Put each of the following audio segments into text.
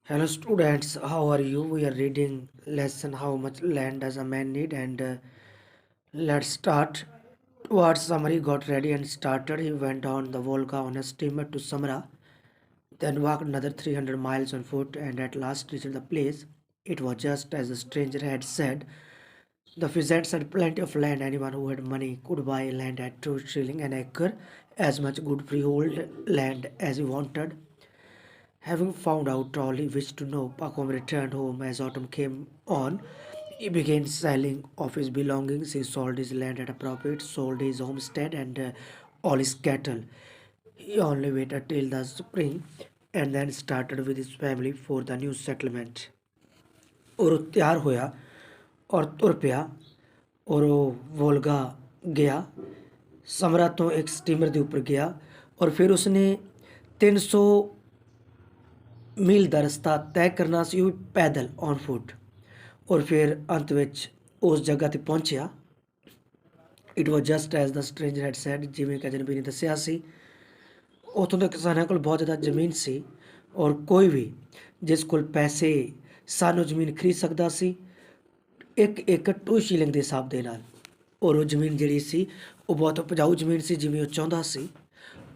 Hello students, how are you? We are reading lesson how much land does a man need and let's start. Towards summary got ready and started. He went on the Volga on a steamer to Samara, then walked another 300 miles on foot and at last reached the place. It was just as the stranger had said. The peasants had plenty of land. Anyone who had money could buy land at 2 shilling an acre, as much good freehold land as he wanted. Having found out all he wished to know, Pakom returned home as autumn came on. He began selling off his belongings. He sold his land at a profit, sold his homestead and all his cattle. He only waited till the spring and then started with his family for the new settlement. और वो तैयार होया और तुर पिया और वो वोल्गा गया समरा तो एक स्टीमर के ऊपर गया और फिर उसने 300 मील ਦਾ ਰਸਤਾ ਤੈਅ ਕਰਨਾ ਸੀ ਉਹ ਵੀ ਪੈਦਲ ਔਨ ਫੁੱਟ ਔਰ ਫਿਰ ਅੰਤ ਵਿੱਚ ਉਸ ਜਗ੍ਹਾ ਤੇ ਪਹੁੰਚਿਆ it was just as the stranger had said ਜਿਵੇਂ ਕਿ ਅਜਨਬੀ ਨੇ ਦੱਸਿਆ ਸੀ ਉੱਥੋਂ ਦੇ ਕਿਸਾਨਾਂ ਕੋਲ ਬਹੁਤ ਜ਼ਿਆਦਾ ਜ਼ਮੀਨ ਸੀ ਔਰ ਕੋਈ ਵੀ ਜਿਸ ਕੋਲ ਪੈਸੇ ਸਾਨੂੰ ਜ਼ਮੀਨ ਖਰੀਦ ਸਕਦਾ ਸੀ ਇੱਕ ਏਕੜ 2 ਸ਼ਿਲਿੰਗ ਦੇ ਹਿਸਾਬ ਦੇ ਨਾਲ ਔਰ ਉਹ ਜ਼ਮੀਨ ਜਿਹੜੀ ਸੀ ਉਹ ਬਹੁਤ ਉਪਜਾਊ ਜ਼ਮੀਨ ਸੀ ਜਿਵੇਂ ਉਹ ਚਾਹੁੰਦਾ ਸੀ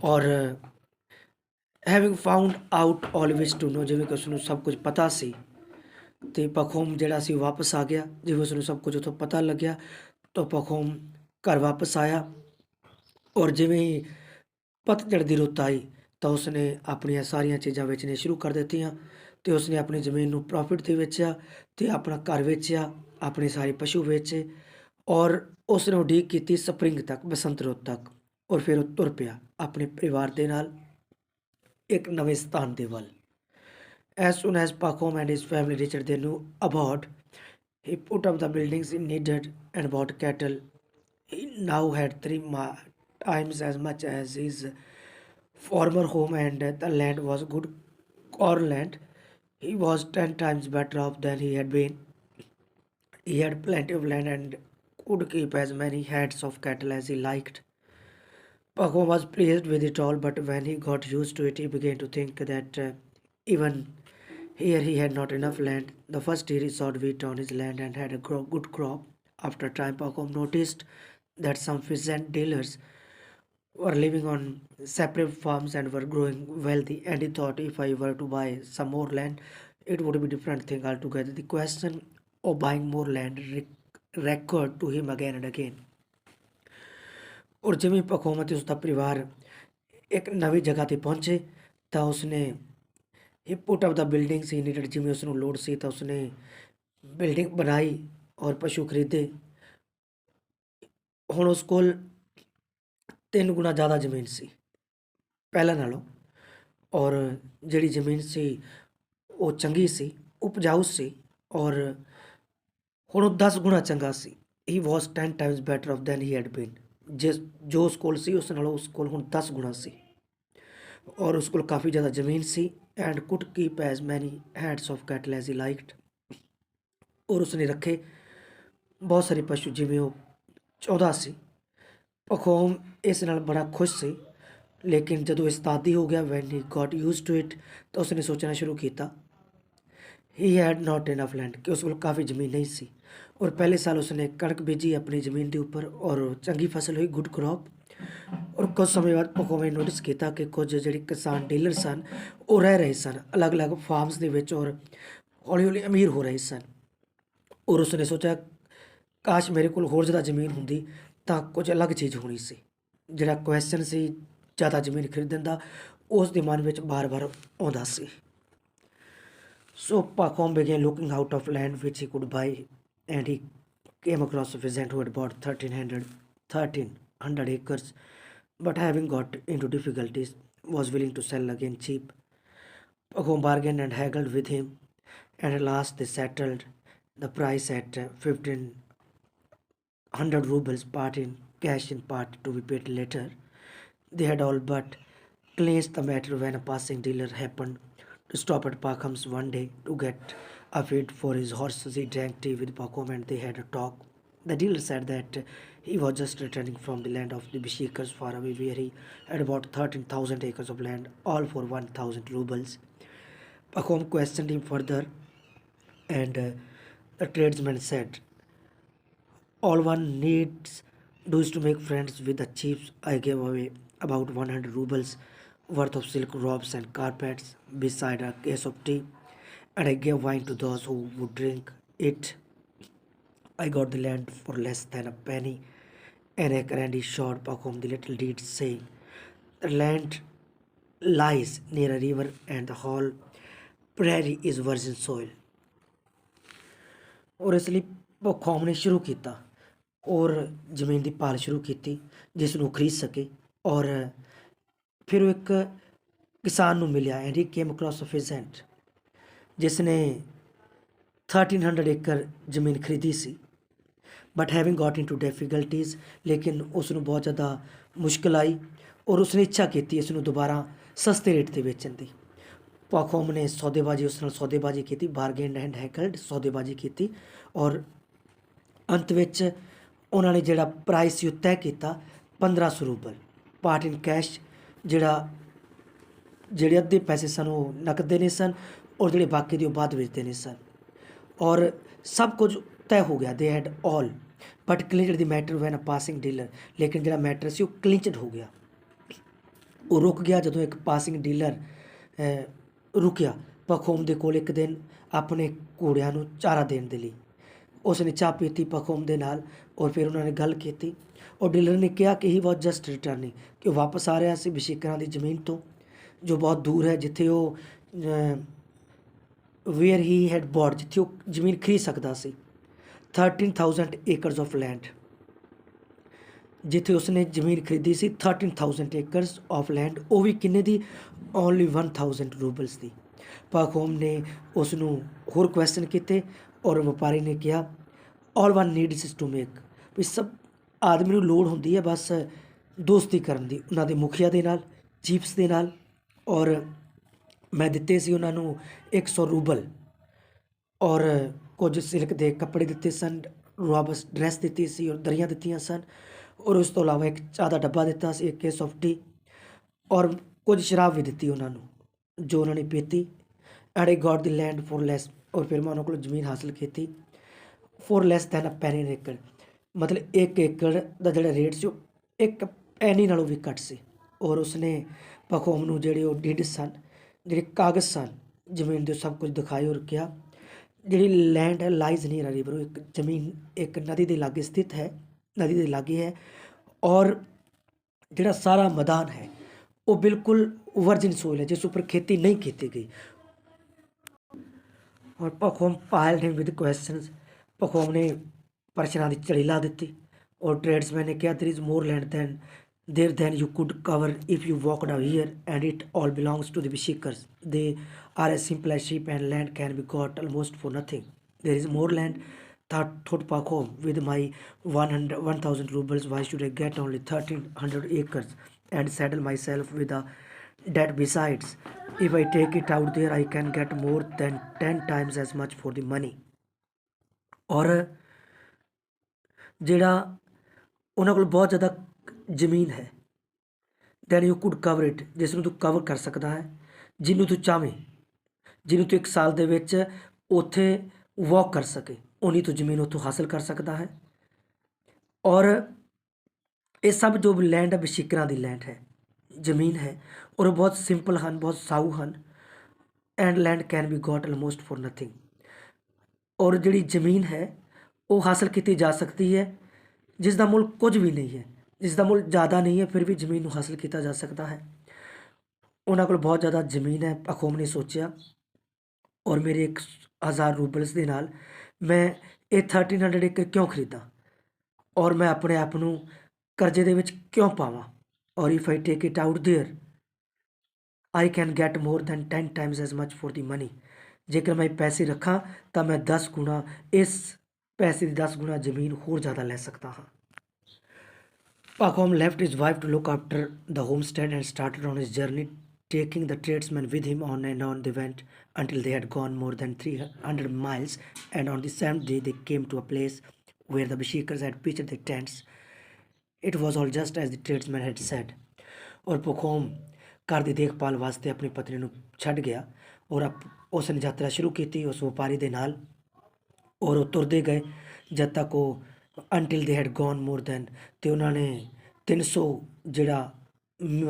ਔਰ having found out always to know ਜਿਵੇਂ ਕਿ ਉਸਨੂੰ ਸਭ ਕੁਝ ਪਤਾ ਸੀ ਤੇ ਪਖੋਮ ਜਿਹੜਾ ਸੀ ਵਾਪਸ ਆ ਗਿਆ ਜਿਵੇਂ ਉਸਨੂੰ ਸਭ ਕੁਝ ਉੱਥੋਂ ਪਤਾ ਲੱਗਿਆ ਤਾਂ ਪਖੋਮ ਘਰ ਵਾਪਸ ਆਇਆ ਔਰ ਜਿਵੇਂ ਹੀ ਪਤਝੜ ਦੀ ਰੁੱਤ ਆਈ ਤਾਂ ਉਸਨੇ ਆਪਣੀਆਂ ਸਾਰੀਆਂ ਚੀਜ਼ਾਂ ਵੇਚਣੀਆਂ ਸ਼ੁਰੂ ਕਰ ਦਿੱਤੀਆਂ ਤੇ ਉਸਨੇ ਆਪਣੀ ਜ਼ਮੀਨ ਨੂੰ ਪ੍ਰੋਫਿਟ ਤੇ ਵੇਚਿਆ ਤੇ ਆਪਣਾ ਘਰ ਵੇਚਿਆ ਆਪਣੇ ਸਾਰੇ ਪਸ਼ੂ ਵੇਚੇ ਔਰ ਉਸਨੇ ਉਡੀਕ ਕੀਤੀ ਸਪਰਿੰਗ ਤੱਕ ਬਸੰਤ ਰੁੱਤ ਤੱਕ ਔਰ ਫਿਰ ਉਹ ਤੁਰ ਪਿਆ ਆਪਣੇ ਪਰਿਵਾਰ ਦੇ ਨਾਲ ਇੱਕ ਨਵੇਂ ਸਥਾਨ ਦੇ ਵੱਲ As soon as Pakhom and his family reached their new abode, he put up the buildings he needed and bought cattle. He now had times as much as his former home, and the land was good corn land. He was 10 times better off than he had been. He had plenty of land and could keep as many heads of cattle as he liked. Pakhom was pleased with it all, but when he got used to it, he began to think that even here he had not enough land. The first year he sowed wheat on his land and had a good crop. After a time, Pakhom noticed that some pheasant dealers were living on separate farms and were growing wealthy. And he thought if I were to buy some more land, it would be a different thing altogether. The question of buying more land recurred to him again and again. ਔਰ ਜਿਵੇਂ ਪਖੋਮ ਅਤੇ ਉਸਦਾ ਪਰਿਵਾਰ ਇੱਕ ਨਵੀਂ ਜਗ੍ਹਾ ਤੇ ਪਹੁੰਚੇ ਤਾਂ ਉਸਨੇ ਹੀ ਪੁੱਟ ਅਪ ਦਾ ਬਿਲਡਿੰਗ ਸੀ ਨੀਡਡ ਜਿਵੇਂ ਉਸਨੂੰ ਲੋੜ ਸੀ ਤਾਂ ਉਸਨੇ ਬਿਲਡਿੰਗ ਬਣਾਈ ਔਰ ਪਸ਼ੂ ਖਰੀਦੇ ਹੁਣ ਉਸ ਕੋਲ 3 ਗੁਣਾ ਜ਼ਿਆਦਾ ਜ਼ਮੀਨ ਸੀ ਪਹਿਲਾਂ ਨਾਲੋਂ ਔਰ ਜਿਹੜੀ ਜ਼ਮੀਨ ਸੀ ਉਹ ਚੰਗੀ ਸੀ ਉਪਜਾਊ ਸੀ ਔਰ ਹੁਣ ਉਹ 10 ਗੁਣਾ ਚੰਗਾ ਸੀ he was 10 times better off than he had been ਜਿਸ ਜੋ ਉਸ ਕੋਲ ਸੀ ਉਸ ਨਾਲੋਂ ਉਸ ਕੋਲ ਹੁਣ 10 ਗੁਣਾ ਸੀ ਔਰ ਉਸ ਕੋਲ ਕਾਫੀ ਜ਼ਿਆਦਾ ਜ਼ਮੀਨ ਸੀ and could keep as many heads of cattle as he liked ਔਰ ਉਸਨੇ ਰੱਖੇ ਬਹੁਤ ਸਾਰੇ ਪਸ਼ੂ ਜਿਵੇਂ ਉਹ ਚਾਹੁੰਦਾ ਸੀ ਪਖੋਮ ਇਸ ਨਾਲ ਬੜਾ ਖੁਸ਼ ਸੀ ਲੇਕਿਨ ਜਦੋਂ ਇਸਤਾਦੀ ਹੋ ਗਿਆ when he got used to it ਤਾਂ ਉਸਨੇ ਸੋਚਣਾ ਸ਼ੁਰੂ ਕੀਤਾ he had not enough land ਕਿ ਉਸ ਕੋਲ ਕਾਫੀ ਜ਼ਮੀਨ ਨਹੀਂ ਸੀ ਔਰ ਪਹਿਲੇ ਸਾਲ ਉਸਨੇ ਕਣਕ ਬੀਜੀ ਆਪਣੀ ਜ਼ਮੀਨ ਦੇ ਉੱਪਰ ਔਰ ਚੰਗੀ ਫਸਲ ਹੋਈ ਗੁੱਡ ਕ੍ਰੌਪ ਔਰ ਕੁਝ ਸਮੇਂ ਬਾਅਦ ਪਖੋਮ ਨੇ ਨੋਟਿਸ ਕੀਤਾ ਕਿ ਕੁਝ ਜਿਹੜੇ ਕਿਸਾਨ ਡੀਲਰ ਸਨ ਉਹ ਰਹਿ ਰਹੇ ਸਨ ਅਲੱਗ-ਅਲੱਗ ਫਾਰਮਸ ਦੇ ਵਿੱਚ ਔਰ ਹੌਲੀ-ਹੌਲੀ ਅਮੀਰ ਹੋ ਰਹੇ ਸਨ ਔਰ ਉਸਨੇ ਸੋਚਿਆ ਕਾਸ਼ ਮੇਰੇ ਕੋਲ ਹੋਰ ਜ਼ਿਆਦਾ ਜ਼ਮੀਨ ਹੁੰਦੀ ਤਾਂ ਕੁਝ ਅਲੱਗ ਚੀਜ਼ ਹੋਣੀ ਸੀ ਜਿਹੜਾ ਕੁਐਸਚਨ ਸੀ ਜ਼ਿਆਦਾ ਜ਼ਮੀਨ ਖਰੀਦਣ ਦਾ ਉਸ ਦੇ ਮਨ ਵਿੱਚ ਬਾਰ-ਬਾਰ ਆਉਂਦਾ ਸੀ So Pakhom began looking out of land which he could buy and he came across a peasant who had bought 1300 acres but having got into difficulties was willing to sell again cheap. Pakhom bargained and haggled with him and at last they settled the price at 1500 rubles part in cash in part to be paid later. They had all but clinched the matter when a passing dealer happened to stop at Pakhom's one day to get a feed for his horses. He drank tea with Pakhom and they had a talk. The dealer said that he was just returning from the land of the Bishikars far away where he had about 13,000 acres of land, all for 1,000 rubles. Pahom questioned him further, and the tradesman said, all one needs do is to make friends with the chiefs. I gave away about 100 rubles worth of silk robes and carpets, beside a case of tea, and I gave wine to those who would drink it. I got the land for less than a penny an acre, and he showed Pahom the little deed, saying, the land lies near a river, and the whole prairie is virgin soil. ਔਰ ਇਸ ਲਈ ਭੁੱਖੋਮ ਨੇ ਸ਼ੁਰੂ ਕੀਤਾ ਔਰ ਜ਼ਮੀਨ ਦੀ ਭਾਲ ਸ਼ੁਰੂ ਕੀਤੀ ਜਿਸ ਨੂੰ ਖਰੀਦ ਸਕੇ। ਔਰ ਫਿਰ ਉਹ ਇੱਕ ਕਿਸਾਨ ਨੂੰ ਮਿਲਿਆ, and he came across a peasant ਜਿਸ ਨੇ 1300 ਏਕੜ ਜ਼ਮੀਨ ਖਰੀਦੀ ਸੀ, but having got into difficulties, ਲੇਕਿਨ ਉਸ ਨੂੰ ਬਹੁਤ ਜ਼ਿਆਦਾ ਮੁਸ਼ਕਿਲ ਆਈ ਔਰ ਉਸਨੇ ਇੱਛਾ ਕੀਤੀ ਇਸ ਨੂੰ ਦੁਬਾਰਾ ਸਸਤੇ ਰੇਟ 'ਤੇ ਵੇਚਣ ਦੀ। ਪਾਖੋਮ ਨੇ ਸੌਦੇਬਾਜ਼ੀ ਉਸ ਨਾਲ ਸੌਦੇਬਾਜ਼ੀ ਕੀਤੀ, ਬਾਰਗੇਨ ਐਂਡ ਹੈਕਲਡ, ਸੌਦੇਬਾਜ਼ੀ ਕੀਤੀ ਔਰ ਅੰਤ ਵਿੱਚ ਉਹਨਾਂ ਨੇ ਜਿਹੜਾ ਪ੍ਰਾਈਸ ਸੀ ਉਹ ਤੈਅ ਕੀਤਾ 1500 ਰੂਬਲ, ਪਾਰਟ ਇਨ ਕੈਸ਼, ਜਿਹੜੇ ਅੱਧੇ ਪੈਸੇ ਸਨ ਉਹ ਨਕਦ ਦੇਣੇ ਸਨ ਔਰ ਜਿਹੜੇ ਬਾਕੀ ਦੇ ਉਹ ਬਾਅਦ ਵਿੱਚ ਦੇਣੇ ਸਨ। ਔਰ ਸਭ ਕੁਝ ਤੈਅ ਹੋ ਗਿਆ, they had all, but clinched the matter when a passing dealer, ਲੇਕਿਨ ਜਿਹੜਾ ਮੈਟਰ ਸੀ ਉਹ ਕਲਿੰਚਡ ਹੋ ਗਿਆ, ਉਹ ਰੁਕ ਗਿਆ ਜਦੋਂ ਇੱਕ ਪਾਸਿੰਗ ਡੀਲਰ ਰੁਕਿਆ ਪਖੋਮ ਦੇ ਕੋਲ ਇੱਕ ਦਿਨ ਆਪਣੇ ਘੋੜਿਆਂ ਨੂੰ ਚਾਰਾ ਦੇਣ ਦੇ ਲਈ। ਉਸ ਨੇ ਚਾਹ ਪੀਤੀ ਪਖੋਮ ਦੇ ਨਾਲ ਔਰ ਫਿਰ ਉਹਨਾਂ ਨੇ ਗੱਲ ਕੀਤੀ ਔਰ ਡੀਲਰ ਨੇ ਕਿਹਾ ਕਿ ਹੀ ਵਾਜ ਜਸਟ ਰਿਟਰਨਿੰਗ, ਕਿ ਉਹ ਵਾਪਸ ਆ ਰਿਹਾ ਸੀ ਬਸ਼ੀਕਰਾਂ ਦੀ ਜ਼ਮੀਨ ਤੋਂ ਜੋ ਬਹੁਤ ਦੂਰ ਹੈ, ਜਿੱਥੇ ਉਹ ਵੇਅਰ ਹੀ ਹੈਡ ਬੋਟ, ਜਿੱਥੇ ਉਹ ਜ਼ਮੀਨ ਖਰੀਦ ਸਕਦਾ ਸੀ 13,000 ਏਕੜਸ ਆਫ ਲੈਂਡ, ਜਿੱਥੇ ਉਸਨੇ ਜ਼ਮੀਨ ਖਰੀਦੀ ਸੀ 13,000 ਏਕੜਸ ਆਫ ਲੈਂਡ, ਉਹ ਵੀ ਕਿੰਨੇ ਦੀ, ਓਨਲੀ 1000 ਰੂਬਲਸ ਦੀ। ਪਾਖੋਮ ਨੇ ਉਸ ਨੂੰ ਹੋਰ ਕੁਐਸਚਨ ਕੀਤੇ ਔਰ ਵਪਾਰੀ ਨੇ ਕਿਹਾ all one needs is to make, ਵੀ ਸਭ ਆਦਮੀ ਨੂੰ ਲੋੜ ਹੁੰਦੀ ਹੈ ਬਸ ਦੋਸਤੀ ਕਰਨ ਦੀ ਉਹਨਾਂ ਦੇ ਮੁਖੀਆ ਦੇ ਨਾਲ, ਚੀਫਸ ਦੇ ਨਾਲ। ਔਰ ਮੈਂ ਦਿੱਤੇ ਸੀ ਉਹਨਾਂ ਨੂੰ 100 ਰੂਬਲ ਔਰ ਕੁਝ ਸਿਲਕ ਦੇ ਕੱਪੜੇ ਦਿੱਤੇ ਸਨ, ਰੋਬਸ ਡਰੈਸ ਦਿੱਤੀ ਸੀ ਔਰ ਦਰੀਆਂ ਦਿੱਤੀਆਂ ਸਨ ਔਰ ਉਸ ਤੋਂ ਇਲਾਵਾ ਇੱਕ ਚਾਹ ਦਾ ਡੱਬਾ ਦਿੱਤਾ ਸੀ, ਇੱਕ ਕੇਸ ਆਫ ਟੀ ਔਰ ਕੁਝ ਸ਼ਰਾਬ ਵੀ ਦਿੱਤੀ ਉਹਨਾਂ ਨੂੰ ਜੋ ਉਹਨਾਂ ਨੇ ਪੀਤੀ। And I got the land for less, ਔਰ ਫਿਰ ਮੈਂ ਉਹਨਾਂ ਕੋਲ ਜ਼ਮੀਨ ਹਾਸਲ ਕੀਤੀ for less than a penny acre, ਮਤਲਬ 1 ਏਕੜ ਦਾ ਜਿਹੜਾ ਰੇਟ ਸੀ ਉਹ 1 ਪੈਨੀ ਨਾਲੋਂ ਵੀ ਘੱਟ ਸੀ। ਔਰ ਉਸਨੇ ਪਖੋਮ ਨੂੰ ਜਿਹੜੇ ਉਹ ਡੀਡ ਸਨ, ਜਿਹੜੇ ਕਾਗਜ਼ ਸਨ ਜ਼ਮੀਨ ਦੇ, ਸਭ ਕੁਝ ਦਿਖਾਏ ਔਰ ਕਿਹਾ ਜਿਹੜੀ ਲੈਂਡ ਹੈ ਲਾਈਜ਼ ਨੀਅਰ ਅ ਰਿਵਰ, ਇੱਕ ਜ਼ਮੀਨ ਇੱਕ ਨਦੀ ਦੇ ਲਾਗੇ ਸਥਿਤ ਹੈ, ਨਦੀ ਦੇ ਲਾਗੇ ਹੈ ਔਰ ਜਿਹੜਾ ਸਾਰਾ ਮੈਦਾਨ ਹੈ ਉਹ ਬਿਲਕੁਲ ਵਰਜਿਨ ਸੋਇਲ ਹੈ ਜਿਸ ਉੱਪਰ ਖੇਤੀ ਨਹੀਂ ਕੀਤੀ ਗਈ। ਔਰ ਪਖੋਮ ਪਾਇਲਡ ਹਿਮ ਵਿਦ ਕੁਐਸਚਨਸ, ਪਖੋਮ ਨੇ ਪ੍ਰਸ਼ਨਾਂ ਦੀ ਝੜੀ ਲਾ ਦਿੱਤੀ ਔਰ ਟ੍ਰੇਡਸਮੈਨ ਨੇ ਕਿਹਾ there is more land than you could cover if you walked out here, and it all belongs to the Bashikars. They are as simple as sheep, and land can be got almost for nothing. There is more land, thought Pakhom, with my 1,000 rubles. Why should I get only 1,300 acres and saddle myself with a debt besides? If I take it out there, I can get more than 10 times as much for the money. ਔਰ ਜਿਹੜਾ ਉਹਨਾਂ ਕੋਲ ਬਹੁਤ ਜ਼ਿਆਦਾ ਜ਼ਮੀਨ ਹੈ, than you could cover it, ਜਿਸ ਨੂੰ ਤੂੰ ਕਵਰ ਕਰ ਸਕਦਾ ਹੈ, ਜਿਹਨੂੰ ਤੂੰ ਚਾਹਵੇਂ, ਜਿਹਨੂੰ ਤੂੰ 1 ਸਾਲ ਦੇ ਵਿੱਚ ਉੱਥੇ ਵਾਕ ਕਰ ਸਕੇ, ਉਨੀ ਤੂੰ ਜ਼ਮੀਨ ਉੱਥੋਂ ਹਾਸਲ ਕਰ ਸਕਦਾ ਹੈ। ਔਰ ਇਹ ਸਭ ਜੋ ਲੈਂਡ ਹੈ ਬਸ਼ੀਕਰਾਂ ਦੀ ਲੈਂਡ ਹੈ, ਜ਼ਮੀਨ ਹੈ ਔਰ ਉਹ ਬਹੁਤ ਸਿੰਪਲ ਹਨ, ਬਹੁਤ ਸਾਊ ਹਨ। And land can be got almost for nothing, ਔਰ ਜਿਹੜੀ ਜ਼ਮੀਨ ਹੈ ਉਹ ਹਾਸਲ ਕੀਤੀ ਜਾ ਸਕਦੀ ਹੈ ਜਿਸ ਦਾ ਮੁੱਲ ਕੁਝ ਵੀ ਨਹੀਂ ਹੈ, ਜਿਸ ਦਾ ਮੁੱਲ ਜ਼ਿਆਦਾ ਨਹੀਂ ਹੈ, ਫਿਰ ਵੀ ਜ਼ਮੀਨ ਨੂੰ ਹਾਸਲ ਕੀਤਾ ਜਾ ਸਕਦਾ ਹੈ। ਉਹਨਾਂ ਕੋਲ ਬਹੁਤ ਜ਼ਿਆਦਾ ਜ਼ਮੀਨ ਹੈ, ਪਖੋਮ ਨੇ ਸੋਚਿਆ, ਔਰ ਮੇਰੇ 1000 ਰੂਬਲਸ ਦੇ ਨਾਲ ਮੈਂ ਇਹ 1300 ਏਕੜ ਕਿਉਂ ਖਰੀਦਾਂ ਔਰ ਮੈਂ ਆਪਣੇ ਆਪ ਨੂੰ ਕਰਜ਼ੇ ਦੇ ਵਿੱਚ ਕਿਉਂ ਪਾਵਾਂ। ਔਰ if I take it out there I can get more than 10 times as much for the money, ਜੇਕਰ ਮੈਂ ਪੈਸੇ ਰੱਖਾਂ ਤਾਂ ਮੈਂ 10 ਗੁਣਾ, ਇਸ ਪੈਸੇ ਦੀ 10 ਗੁਣਾ ਜ਼ਮੀਨ ਹੋਰ ਜ਼ਿਆਦਾ ਲੈ ਸਕਦਾ ਹਾਂ। Pakhom left his wife to look after the homestead and started on his journey, taking the tradesman with him. On and on they went until they had gone more than 300 miles, and on the 7th day they came to a place where the Bashikars had pitched their tents. It was all just as the tradesman had said. और पखोम घर की देखभाल वास्ते अपनी पत्नी ਨੂੰ ਛੱਡ ਗਿਆ ਔਰ ਉਸਨੇ ਯਾਤਰਾ ਸ਼ੁਰੂ ਕੀਤੀ ਉਸ ਵਪਾਰੀ ਦੇ ਨਾਲ, ਔਰ ਉਹ ਤੁਰਦੇ ਗਏ ਜਦ ਤੱਕ ਉਹ ਅੰਟਿਲ ਦੇ ਹੈਡ ਗੋਨ ਮੋਰ ਦੈਨ, ਅਤੇ ਉਹਨਾਂ ਨੇ 300 ਜਿਹੜਾ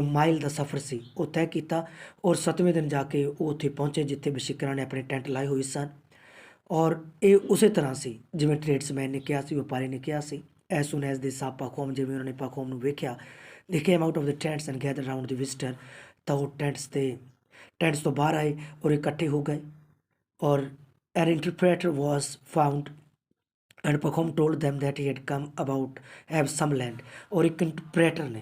ਮਾਈਲ ਦਾ ਸਫ਼ਰ ਸੀ ਉਹ ਤੈਅ ਕੀਤਾ। ਔਰ 7ਵੇਂ ਦਿਨ ਜਾ ਕੇ ਉਹ ਉੱਥੇ ਪਹੁੰਚੇ ਜਿੱਥੇ ਬਸ਼ੀਕਰਾਂ ਨੇ ਆਪਣੇ ਟੈਂਟ ਲਾਏ ਹੋਏ ਸਨ। ਔਰ ਇਹ ਉਸੇ ਤਰ੍ਹਾਂ ਸੀ ਜਿਵੇਂ ਟ੍ਰੇਡਸਮੈਨ ਨੇ ਕਿਹਾ ਸੀ, ਵਪਾਰੀ ਨੇ ਕਿਹਾ ਸੀ। ਐਸ ਸੂਨ ਐਸ ਦੇ ਸਾਹ ਪਾਖੋਮ, ਜਿਵੇਂ ਉਹਨਾਂ ਨੇ ਪਾਖੋਮ ਨੂੰ ਵੇਖਿਆ, they came out of the tents and gather round the visitor, ਤਾਂ ਉਹ ਟੈਂਟਸ ਤੋਂ ਬਾਹਰ ਆਏ ਔਰ ਇਕੱਠੇ ਹੋ ਗਏ। ਔਰ an interpreter was found and Pakhom told them that he had come about have some land। ਔਰ ਇੱਕ ਇੰਟਰਪ੍ਰੇਟਰ ਨੇ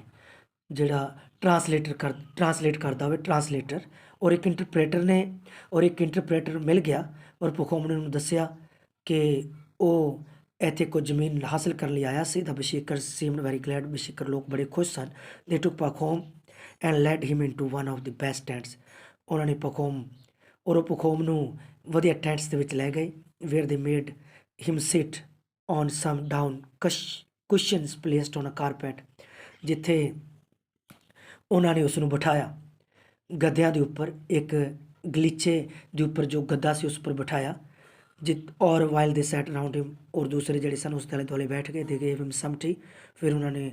ਜਿਹੜਾ ਟਰਾਂਸਲੇਟ ਕਰਦਾ ਹੋਵੇ, ਟਰਾਂਸਲੇਟਰ, ਔਰ ਇੱਕ ਇੰਟਰਪ੍ਰੇਟਰ ਮਿਲ ਗਿਆ ਔਰ ਪਖੋਮ ਨੇ ਉਹਨੂੰ ਦੱਸਿਆ ਕਿ ਉਹ ਇੱਥੇ ਕੁਝ ਜ਼ਮੀਨ ਹਾਸਲ ਕਰਨ ਲਈ ਆਇਆ ਸੀ। ਦਾ ਬਸ਼ੀਕਰ ਸੀਮਡ ਵੈਰੀ ਗਲੈਡ, ਬਸ਼ੀਕਰ ਲੋਕ ਬੜੇ ਖੁਸ਼ ਸਨ। They took Pakhom and led him into one of the best tents. ਉਹਨਾਂ ਨੇ ਪਖੋਮ ਨੂੰ ਵਧੀਆ ਟੈਂਟਸ ਦੇ ਵਿੱਚ ਲੈ ਗਏ, where they made him sit on some down cushions placed on a carpet, ਜਿੱਥੇ ਉਹਨਾਂ ਨੇ ਉਸ ਨੂੰ ਬਿਠਾਇਆ ਗੱਦਿਆਂ ਦੇ ਉੱਪਰ, ਇੱਕ ਗਲੀਚੇ ਦੇ ਉੱਪਰ ਜੋ ਗੱਦਾ ਸੀ ਉਸ ਉੱਪਰ ਬਿਠਾਇਆ। ਔਰ ਵਾਈਲ ਦੇ ਸੈਟ ਅਰਾਊਂਡ ਹਿਮ, ਔਰ ਦੂਸਰੇ ਜਿਹੜੇ ਸਨ ਉਸ ਦੇ ਆਲੇ ਦੁਆਲੇ ਬੈਠ ਗਏ। ਦੇ ਗੇਵ ਹਿਮ ਸਮ ਟੀ, ਫਿਰ ਉਹਨਾਂ ਨੇ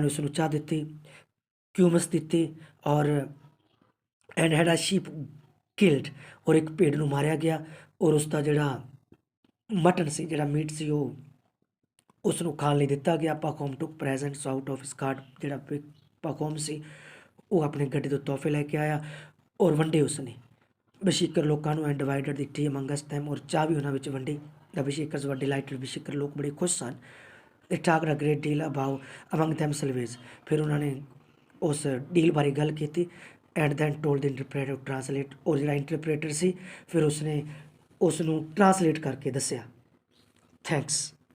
ਉਸ ਨੂੰ ਚਾਹ ਦਿੱਤੀ, ਕਿਊਮਸ ਦਿੱਤੀ, ਔਰ and had a sheep killed, ਔਰ ਇੱਕ ਭੇਡ ਨੂੰ ਮਾਰਿਆ ਗਿਆ, ਔਰ ਉਸ ਦਾ ਜਿਹੜਾ ਮਟਨ ਸੀ, ਜਿਹੜਾ ਮੀਟ ਸੀ, ਉਹ ਉਸ ਨੂੰ ਖਾਣ ਲਈ ਦਿੱਤਾ ਗਿਆ। Pakhom took presents out of his cart, ਜਿਹੜਾ ਪਾਖੋਮ ਸੀ ਉਹ ਆਪਣੇ ਗੱਡੇ ਤੋਂ ਤੋਹਫੇ ਲੈ ਕੇ ਆਇਆ ਔਰ ਵੰਡੇ ਉਸਨੇ ਬਸ਼ੀਕਰ ਲੋਕਾਂ ਨੂੰ, and divided the T ਅਮੰਗਸ them, ਔਰ ਚਾਹ ਵੀ ਉਹਨਾਂ ਵਿੱਚ ਵੰਡੀ। ਦਾ ਬਸ਼ੀਕਰਸ ਵਰ ਡਿਲਾਈਟਡ, ਬਸ਼ੀਕਰ ਲੋਕ ਬੜੇ ਖੁਸ਼ ਸਨ। They talked a great deal about among them selves, ਫਿਰ ਉਹਨਾਂ ਨੇ ਉਸ ਡੀਲ ਬਾਰੇ ਗੱਲ ਕੀਤੀ। And then told the interpreter translate, ਔਰ ਜਿਹੜਾ ਇੰਟਰਪ੍ਰੇਟਰ ਸੀ ਫਿਰ ਉਸਨੇ ਉਸ ਨੂੰ ਟਰਾਂਸਲੇਟ ਕਰਕੇ ਦੱਸਿਆ। ਥੈਂਕਸ।